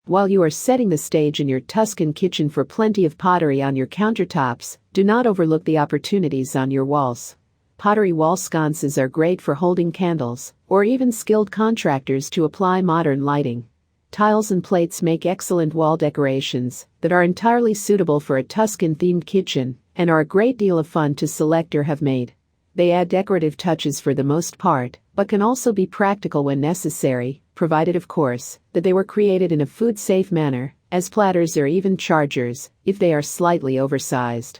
While you are setting the stage in your Tuscan kitchen for plenty of pottery on your countertops, do not overlook the opportunities on your walls. Pottery wall sconces are great for holding candles, or even skilled contractors to apply modern lighting. Tiles and plates make excellent wall decorations that are entirely suitable for a Tuscan-themed kitchen and are a great deal of fun to select or have made. They add decorative touches for the most part, but can also be practical when necessary, provided of course, that they were created in a food-safe manner, as platters or even chargers, if they are slightly oversized.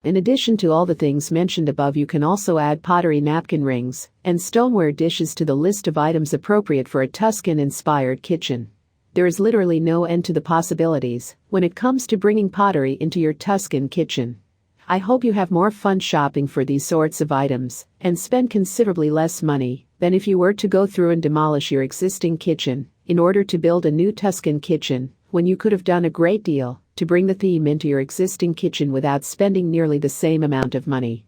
In addition to all the things mentioned above, you can also add pottery napkin rings and stoneware dishes to the list of items appropriate for a Tuscan-inspired kitchen. There is literally no end to the possibilities when it comes to bringing pottery into your Tuscan kitchen. I hope you have more fun shopping for these sorts of items and spend considerably less money than if you were to go through and demolish your existing kitchen in order to build a new Tuscan kitchen, when you could have done a great deal to bring the theme into your existing kitchen without spending nearly the same amount of money.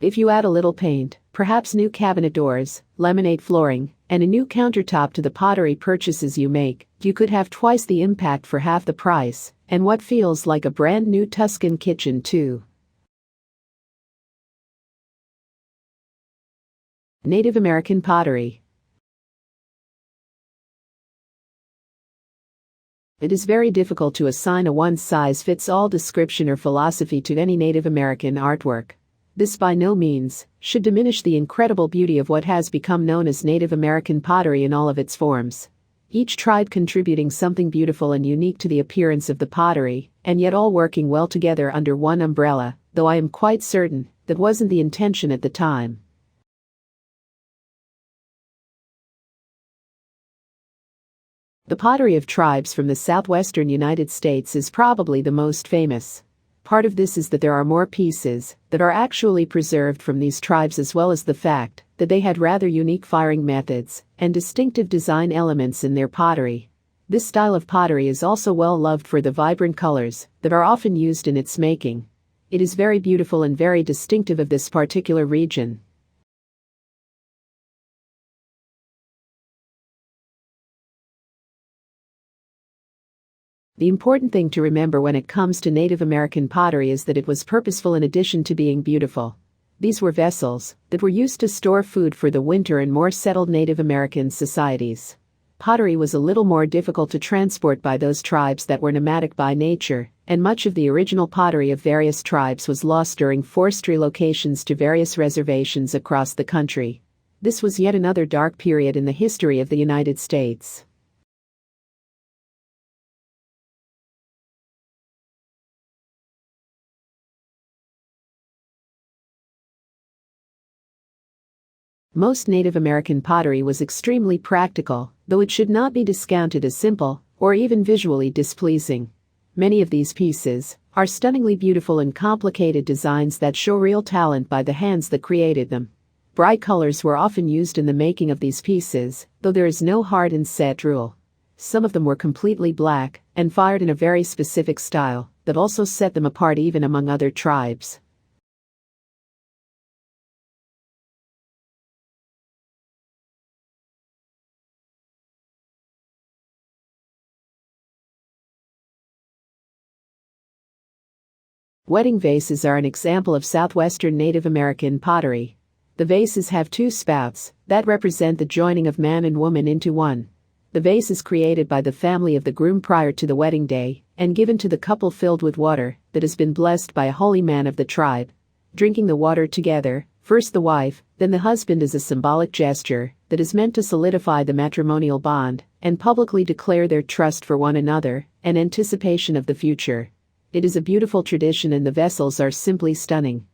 If you add a little paint, perhaps new cabinet doors, laminate flooring, and a new countertop to the pottery purchases you make, you could have twice the impact for half the price, and what feels like a brand new Tuscan kitchen too. Native American pottery. It is very difficult to assign a one-size-fits-all description or philosophy to any Native American artwork. This by no means should diminish the incredible beauty of what has become known as Native American pottery in all of its forms. Each tribe contributing something beautiful and unique to the appearance of the pottery, and yet all working well together under one umbrella, though I am quite certain that wasn't the intention at the time. The pottery of tribes from the southwestern United States is probably the most famous. Part of this is that there are more pieces that are actually preserved from these tribes, as well as the fact that they had rather unique firing methods and distinctive design elements in their pottery. This style of pottery is also well loved for the vibrant colors that are often used in its making. It is very beautiful and very distinctive of this particular region. The important thing to remember when it comes to Native American pottery is that it was purposeful in addition to being beautiful. These were vessels that were used to store food for the winter in more settled Native American societies. Pottery was a little more difficult to transport by those tribes that were nomadic by nature, and much of the original pottery of various tribes was lost during forced relocations to various reservations across the country. This was yet another dark period in the history of the United States. Most Native American pottery was extremely practical, though it should not be discounted as simple or even visually displeasing. Many of these pieces are stunningly beautiful and complicated designs that show real talent by the hands that created them. Bright colors were often used in the making of these pieces, though there is no hard and set rule. Some of them were completely black and fired in a very specific style that also set them apart even among other tribes. Wedding vases are an example of southwestern Native American pottery. The vases have two spouts that represent the joining of man and woman into one. The vase is created by the family of the groom prior to the wedding day and given to the couple, filled with water that has been blessed by a holy man of the tribe. Drinking the water together First the wife, then the husband is a symbolic gesture that is meant to solidify the matrimonial bond and publicly declare their trust for one another and anticipation of the future. It is a beautiful tradition and the vessels are simply stunning.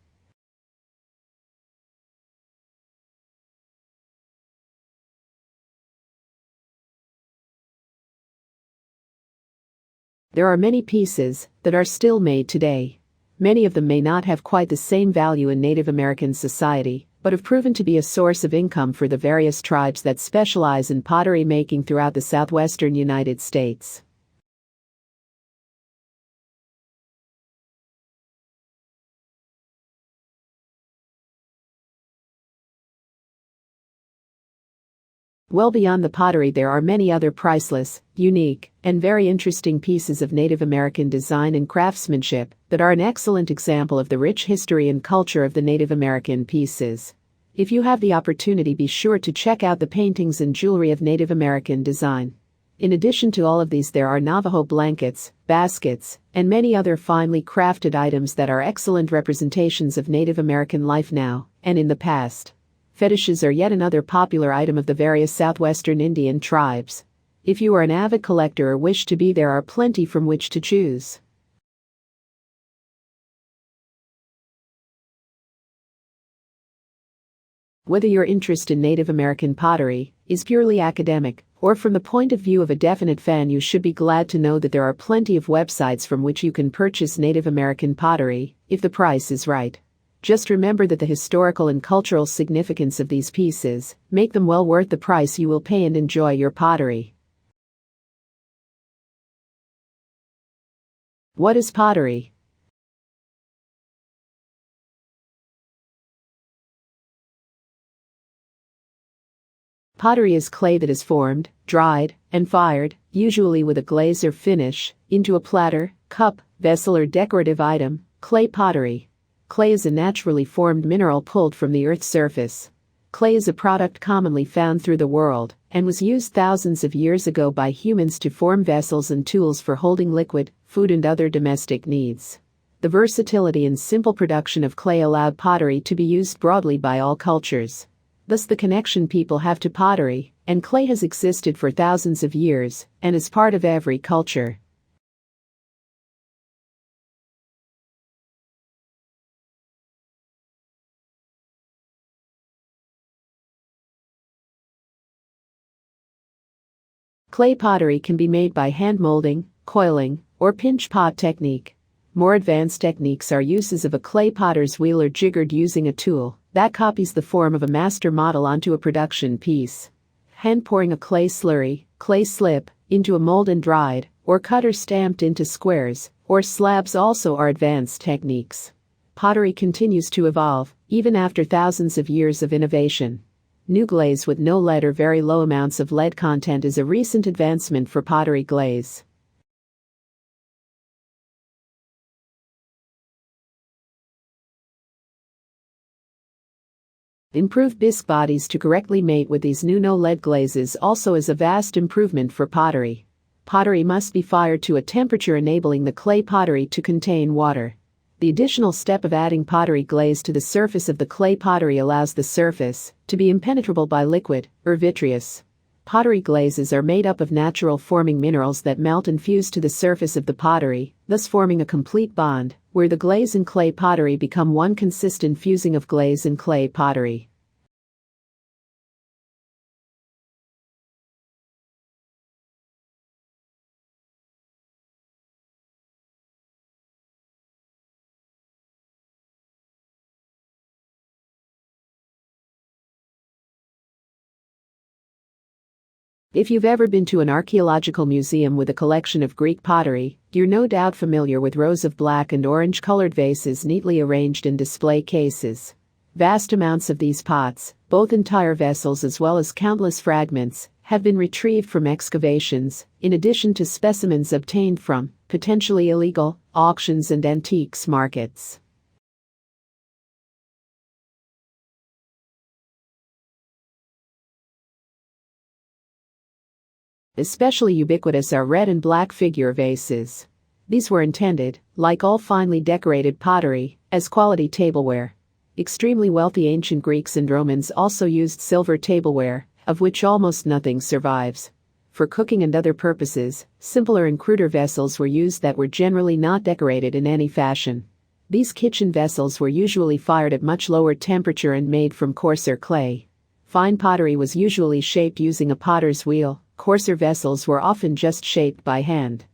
There are many pieces that are still made today. Many of them may not have quite the same value in Native American society, but have proven to be a source of income for the various tribes that specialize in pottery making throughout the southwestern United States. Well beyond the pottery, there are many other priceless, unique, and very interesting pieces of Native American design and craftsmanship that are an excellent example of the rich history and culture of the Native American pieces. If you have the opportunity, be sure to check out the paintings and jewelry of Native American design. In addition to all of these, there are Navajo blankets, baskets, and many other finely crafted items that are excellent representations of Native American life now and in the past. Fetishes are yet another popular item of the various southwestern Indian tribes. If you are an avid collector or wish to be, there are plenty from which to choose. Whether your interest in Native American pottery is purely academic or from the point of view of a definite fan, you should be glad to know that there are plenty of websites from which you can purchase Native American pottery if the price is right. Just remember that the historical and cultural significance of these pieces make them well worth the price you will pay and enjoy your pottery. What is pottery? Pottery is clay that is formed, dried, and fired, usually with a glaze or finish, into a platter, cup, vessel, or decorative item. Clay pottery. Clay is a naturally formed mineral pulled from the Earth's surface. Clay is a product commonly found through the world and was used thousands of years ago by humans to form vessels and tools for holding liquid, food, and other domestic needs. The versatility and simple production of clay allowed pottery to be used broadly by all cultures. Thus, the connection people have to pottery and clay has existed for thousands of years and is part of every culture. Clay pottery can be made by hand molding, coiling, or pinch pot technique. More advanced techniques are uses of a clay potter's wheel or jiggered using a tool that copies the form of a master model onto a production piece. Hand pouring a clay slurry, clay slip, into a mold and dried, or cut or stamped into squares or slabs also are advanced techniques. Pottery continues to evolve, even after thousands of years of innovation. New glaze with no lead or very low amounts of lead content is a recent advancement for pottery glaze. Improved bisque bodies to correctly mate with these new no-lead glazes also is a vast improvement for pottery. Pottery must be fired to a temperature enabling the clay pottery to contain water. The additional step of adding pottery glaze to the surface of the clay pottery allows the surface to be impenetrable by liquid or vitreous. Pottery glazes are made up of natural forming minerals that melt and fuse to the surface of the pottery, thus forming a complete bond, where the glaze and clay pottery become one consistent fusing of glaze and clay pottery. If you've ever been to an archaeological museum with a collection of Greek pottery, you're no doubt familiar with rows of black and orange colored vases neatly arranged in display cases. Vast amounts of these pots, both entire vessels as well as countless fragments, have been retrieved from excavations, in addition to specimens obtained from potentially illegal auctions and antiques markets. Especially ubiquitous are red and black figure vases. These were intended, like all finely decorated pottery, as quality tableware. Extremely wealthy ancient Greeks and Romans also used silver tableware, of which almost nothing survives. For cooking and other purposes, simpler and cruder vessels were used that were generally not decorated in any fashion. These kitchen vessels were usually fired at much lower temperature and made from coarser clay. Fine pottery was usually shaped using a potter's wheel. Coarser vessels were often just shaped by hand.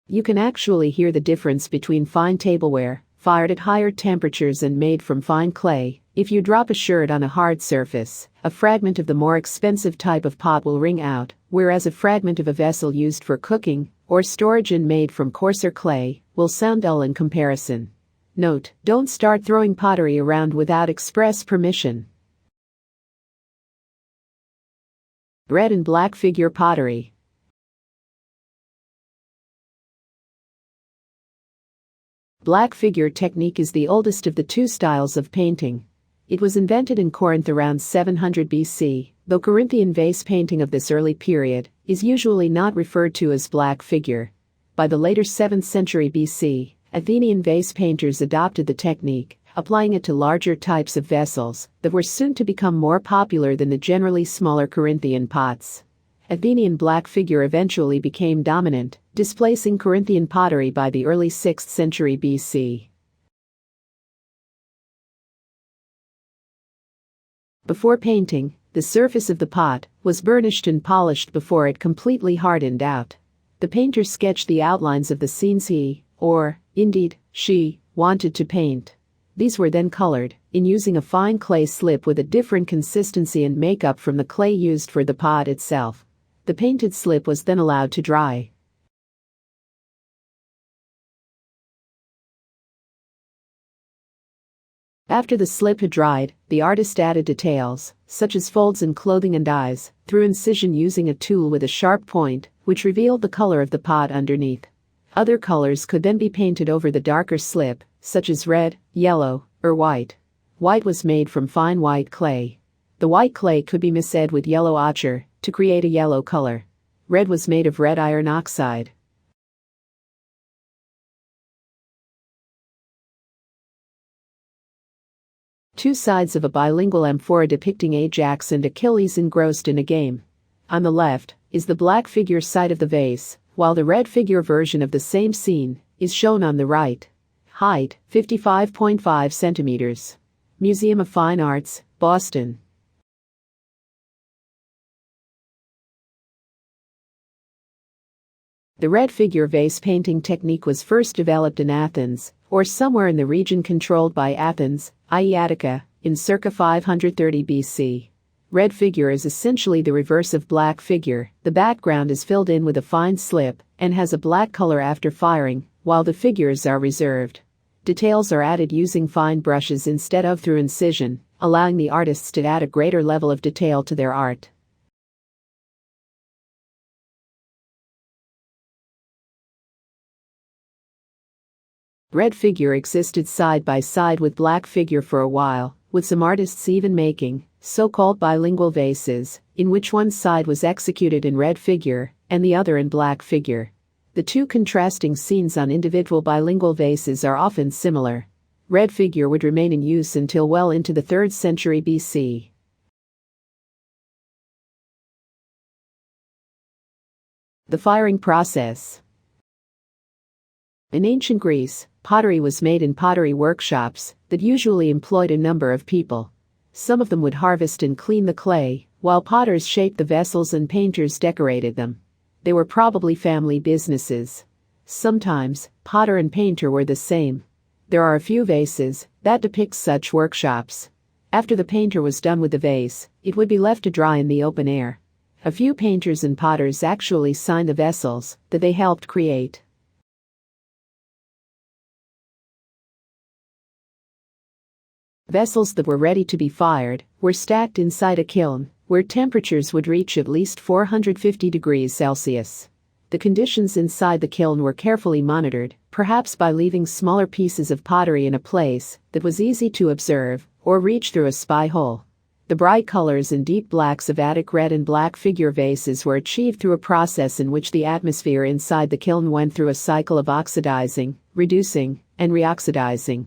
You can actually hear the difference between fine tableware, fired at higher temperatures and made from fine clay. If you drop a shirt on a hard surface, a fragment of the more expensive type of pot will ring out, whereas a fragment of a vessel used for cooking or storage and made from coarser clay will sound dull in comparison. Note: don't start throwing pottery around without express permission. Red and black figure pottery. Black figure technique is the oldest of the two styles of painting. It was invented in Corinth around 700 BC, though Corinthian vase painting of this early period is usually not referred to as black figure. By the later 7th century BC, Athenian vase painters adopted the technique, applying it to larger types of vessels that were soon to become more popular than the generally smaller Corinthian pots. Athenian black figure eventually became dominant, displacing Corinthian pottery by the early 6th century BC. Before painting, the surface of the pot was burnished and polished before it completely hardened out. The painter sketched the outlines of the scenes he, or, indeed, she, wanted to paint. These were then colored, in using a fine clay slip with a different consistency and makeup from the clay used for the pot itself. The painted slip was then allowed to dry. After the slip had dried, the artist added details, such as folds in clothing and eyes, through incision using a tool with a sharp point, which revealed the color of the pot underneath. Other colors could then be painted over the darker slip, such as red, yellow, or white. White was made from fine white clay. The white clay could be mixed with yellow ochre to create a yellow color. Red was made of red iron oxide. Two sides of a bilingual amphora depicting Ajax and Achilles engrossed in a game. On the left is the black figure side of the vase, while the red figure version of the same scene is shown on the right. Height: 55.5 centimeters. Museum of Fine Arts, Boston. The red figure vase painting technique was first developed in Athens, or somewhere in the region controlled by Athens, i.e. Attica, in circa 530 BC. Red figure is essentially the reverse of black figure. The background is filled in with a fine slip and has a black color after firing, while the figures are reserved. Details are added using fine brushes instead of through incision, allowing the artists to add a greater level of detail to their art. Red figure existed side by side with black figure for a while, with some artists even making so-called bilingual vases, in which one side was executed in red figure and the other in black figure. The two contrasting scenes on individual bilingual vases are often similar. Red figure would remain in use until well into the 3rd century BC. The firing process. In ancient Greece, pottery was made in pottery workshops that usually employed a number of people. Some of them would harvest and clean the clay, while potters shaped the vessels and painters decorated them. They were probably family businesses. Sometimes, potter and painter were the same. There are a few vases that depict such workshops. After the painter was done with the vase, it would be left to dry in the open air. A few painters and potters actually signed the vessels that they helped create. Vessels that were ready to be fired were stacked inside a kiln, where temperatures would reach at least 450 degrees Celsius. The conditions inside the kiln were carefully monitored, perhaps by leaving smaller pieces of pottery in a place that was easy to observe or reach through a spy hole. The bright colors and deep blacks of attic red and black figure vases were achieved through a process in which the atmosphere inside the kiln went through a cycle of oxidizing, reducing, and reoxidizing.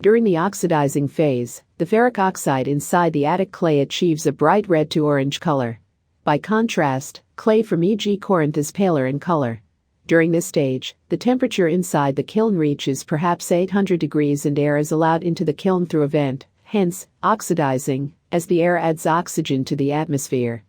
During the oxidizing phase, the ferric oxide inside the attic clay achieves a bright red to orange color. By contrast, clay from e.g. Corinth is paler in color. During this stage, the temperature inside the kiln reaches perhaps 800 degrees and air is allowed into the kiln through a vent, hence, oxidizing, as the air adds oxygen to the atmosphere.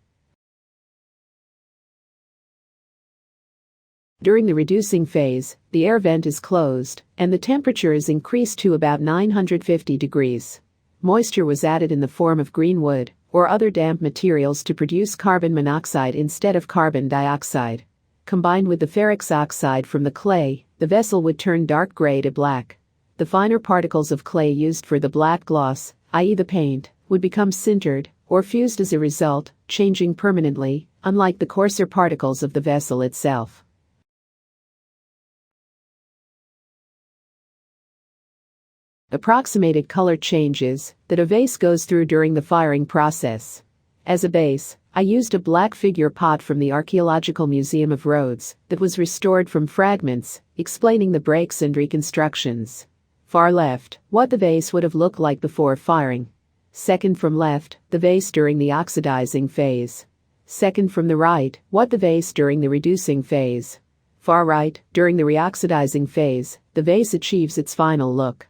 During the reducing phase, the air vent is closed, and the temperature is increased to about 950 degrees. Moisture was added in the form of green wood or other damp materials to produce carbon monoxide instead of carbon dioxide. Combined with the ferric oxide from the clay, the vessel would turn dark gray to black. The finer particles of clay used for the black gloss, i.e. the paint, would become sintered or fused as a result, changing permanently, unlike the coarser particles of the vessel itself. Approximated color changes that a vase goes through during the firing process. As a base, I used a black figure pot from the Archaeological Museum of Rhodes that was restored from fragments, explaining the breaks and reconstructions. Far left, what the vase would have looked like before firing. Second from left, the vase during the oxidizing phase. Second from the right, what the vase during the reducing phase. Far right, during the reoxidizing phase, the vase achieves its final look.